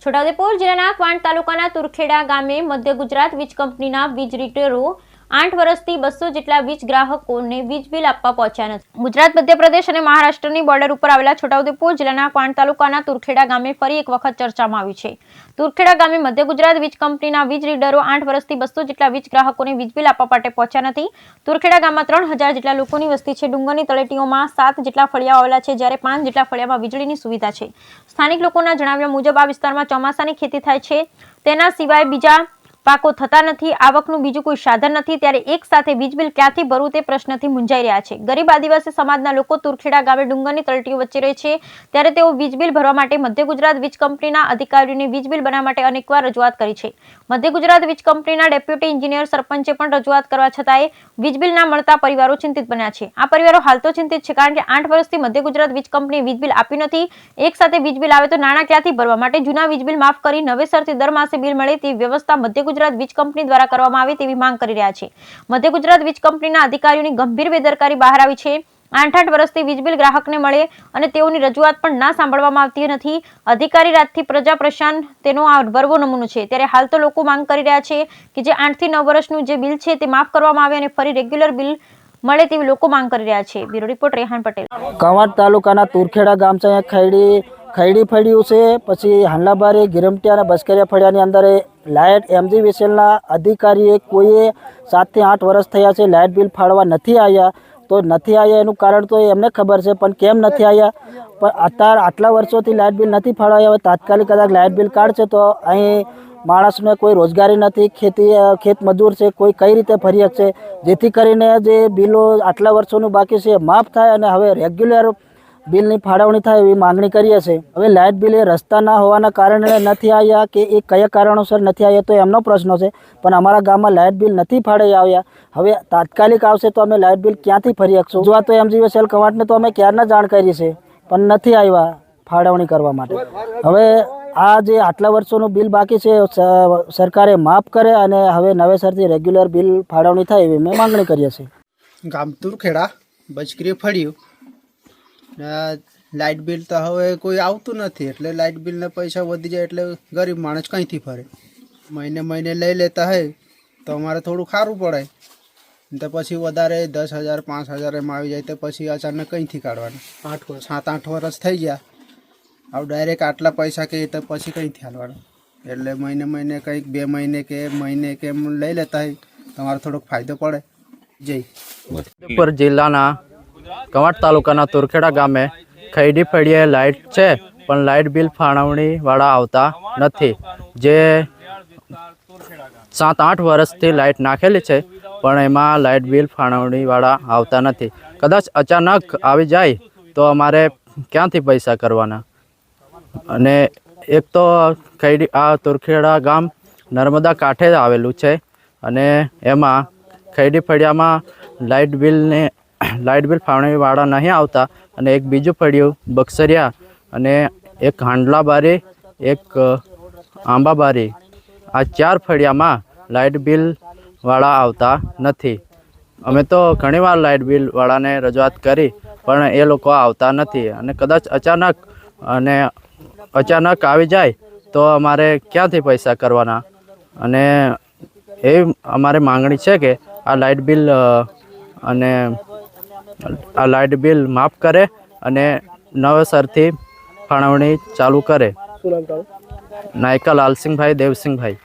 છોટાઉદેપુર જિલ્લાના ક્વાંટ તાલુકાના તુરખેડા ગામે મધ્ય ગુજરાત વીજ કંપનીના વીજ રીડરો 8 વર્ષથી 200 જેટલા વીજ ગ્રાહકોને વીજ બિલ આપવા પહોંચ્યા નથી। ગુજરાત, મધ્યપ્રદેશ અને મહારાષ્ટ્રની બોર્ડર ઉપર આવેલા છોટાઉદેપુર જિલ્લાના ક્વાંટ તાલુકાના તુરખેડા ગામે ફરી એક વખત ચર્ચામાં આવ્યું છે। તુરખેડા ગામે મધ્ય ગુજરાત વીજ કંપનીના વીજ રીડરો 8 વર્ષથી 200 જેટલા વીજ ગ્રાહકોને વીજ બિલ આપવા માટે પહોંચ્યા નથી। તુરખેડા ગામમાં 3000 જેટલા લોકોની વસ્તી છે। ડુંગરની તળેટીઓમાં 7 જેટલા ફળિયાઓ આવેલા છે, જ્યારે 5 જેટલા ફળિયામાં વીજળીની સુવિધા છે। સ્થાનિક લોકોના જણાવ્યા મુજબ આ વિસ્તારમાં ચોમાસાની ખેતી થાય છે, તેના સિવાય બીજા પાકો થતા નથી, આવકનું બીજું કોઈ સાધન નથી, ત્યારે એક સાથે વીજ બિલ ક્યાંથી ભરવું તે પ્રશ્નથી મૂંઝાઈ રહ્યા છે। ગરીબ આદિવાસી સમાજના લોકો તુરખેડા ગામે ડુંગરની તળેટીઓ વચ્ચે રહે છે, ત્યારે તેઓ વીજ બિલ ભરવા માટે મધ્ય ગુજરાત વીજ કંપનીના અધિકારીઓને વીજ બિલ બનાવવા માટે અનેકવાર રજૂઆત કરી છે। મધ્ય ગુજરાત વીજ કંપનીના ડેપ્યુટી એન્જિનિયર સરપંચે પણ રજૂઆત કરવા છતાંય વીજ બિલ ના મળતા પરિવારો ચિંતિત બન્યા છે। આ પરિવારો હાલ તો ચિંતિત છે, કારણ કે 8 વર્ષથી મધ્ય ગુજરાત વીજ કંપનીએ વીજ બિલ આપ્યું નથી। એક સાથે વીજ બિલ આવે તો નાણાં ક્યાંથી ભરવા? માટે જૂના વીજ બિલ માફ કરી નવેસરથી દર માસે બિલ મળે તેવી વ્યવસ્થા મધ્ય ગુજરાત વીજ કંપની દ્વારા કરવામાં આવે તેવી માંગ કરી રહ્યા છે। મધ્ય ગુજરાત વીજ કંપનીના અધિકારીઓની ગંભીર બેદરકારી બહાર આવી છે। 8 વર્ષથી વીજ બિલ ગ્રાહકને મળે અને તેઓની રજૂઆત પણ ના સાંભળવામાં આવતી નથી। અધિકારી રાજથી પ્રજા પરેશાન તેનો આ વર્વો નમૂનો છે। ત્યારે હાલ તો લોકો માંગ કરી રહ્યા છે કે જે 8 થી 9 વર્ષનું જે બિલ છે તે માફ કરવામાં આવે અને ફરી રેગ્યુલર બિલ મળે તેવી લોકો માંગ કરી રહ્યા છે। Bureau report Rehan Patel. કવાંટ તાલુકાના તુરખેડા ગામ છે, ખૈડી ફળિયું છે, પછી હાંલાબારી, ગિરમટિયા અને બસકરિયા ફળિયાની અંદર લાઇટ MGVCLના અધિકારીએ કોઈએ 7 થી 8 વર્ષ થયા છે, લાઇટ બિલ ફાળવા નથી આવ્યા। તો નથી આવ્યા એનું કારણ તો એમને ખબર છે, પણ કેમ નથી આવ્યા? પણ અત્યારે આટલા વર્ષોથી લાઇટ બિલ નથી ફાળવાયા। હવે તાત્કાલિક કદાચ લાઇટ બિલ કાઢશે તો અહીં માણસને કોઈ રોજગારી નથી, ખેત મજૂર છે, કોઈ કઈ રીતે ફરી શકશે? જેથી કરીને જે બિલો આટલા વર્ષોનું બાકી છે માફ થાય અને હવે રેગ્યુલર બિલની ફાળવણી થાય એવી માંગણી કરીએ છીએ। હવે લાઇટ બિલ એ રસ્તા ના હોવાના કારણે નથી આવ્યા કે એ કયા કારણોસર નથી આવ્યા તો એમનો પ્રશ્ન છે, પણ અમારા ગામમાં લાઇટ બિલ નથી ફાળવી આવ્યા। હવે તાત્કાલિક આવશે તો અમે લાઇટ બિલ ક્યાંથી ફરી શકશું? જો તો MGVCL કવાંટને તો અમે ક્યારના જાણ કરી છે, પણ નથી આવ્યા ફાળવણી કરવા માટે। હવે આ જે આટલા વર્ષોનું બિલ બાકી છે સરકારે માફ કરે અને હવે નવેસરથી રેગ્યુલર બિલ ફાળવણી થાય એવી અમે માંગણી કરીએ છીએ। ગામ તુરખેડા બચકરી ફળ્યું લાઇટ બિલ તો હવે કોઈ આવતું નથી, એટલે લાઇટ બિલના પૈસા વધી જાય એટલે ગરીબ માણસ કંઈથી ફરે? મહિને લઈ લેતા હોય તો અમારે થોડું સારું પડે, તો પછી વધારે 10,000 5,000 એમ આવી જાય તો પછી અચાનક કંઈથી કાઢવાના? 7-8 વર્ષ થઈ ગયા, હવે ડાયરેક્ટ આટલા પૈસા કહીએ તો પછી કંઈથી હાલવાનું? એટલે મહિને કંઈક 2 મહિને કે મહિને કે એમ લઈ લેતા હોય તમારે થોડોક ફાયદો પડે। જય છોટાઉદેપુર જિલ્લાના કવાંટ તાલુકાના તુરખેડા ગામે ખૈડી ફળિયે લાઇટ છે, પણ લાઇટ બિલ ફાળવણીવાળા આવતા નથી। જે 7-8 વર્ષથી લાઇટ નાખેલી છે, પણ એમાં લાઇટ બિલ ફાળવણીવાળા આવતા નથી। કદાચ અચાનક આવી જાય તો અમારે ક્યાંથી પૈસા કરવાના? અને એક તો આ તુરખેડા ગામ નર્મદા કાંઠે આવેલું છે અને એમાં ખૈડી ફળિયામાં લાઇટ બિલ ફાળવણીવાળા નહીં આવતા, અને એક બીજું ફળિયું બક્સરિયા અને એક હાંડલાબારી, એક આંબાબારી, આ 4 ફળિયામાં લાઇટ બિલવાળા આવતા નથી। અમે તો ઘણીવાર લાઇટ બિલવાળાને રજૂઆત કરી, પણ એ લોકો આવતા નથી। અને કદાચ અચાનક આવી જાય તો અમારે ક્યાંથી પૈસા કરવાના? અને એ અમારે માંગણી છે કે આ લાઇટ બિલ માફ કરે અને નવેસરથી ફાળવણી ચાલુ કરે। નાયકા લાલસિંહભાઈ દેવસિંહભાઈ।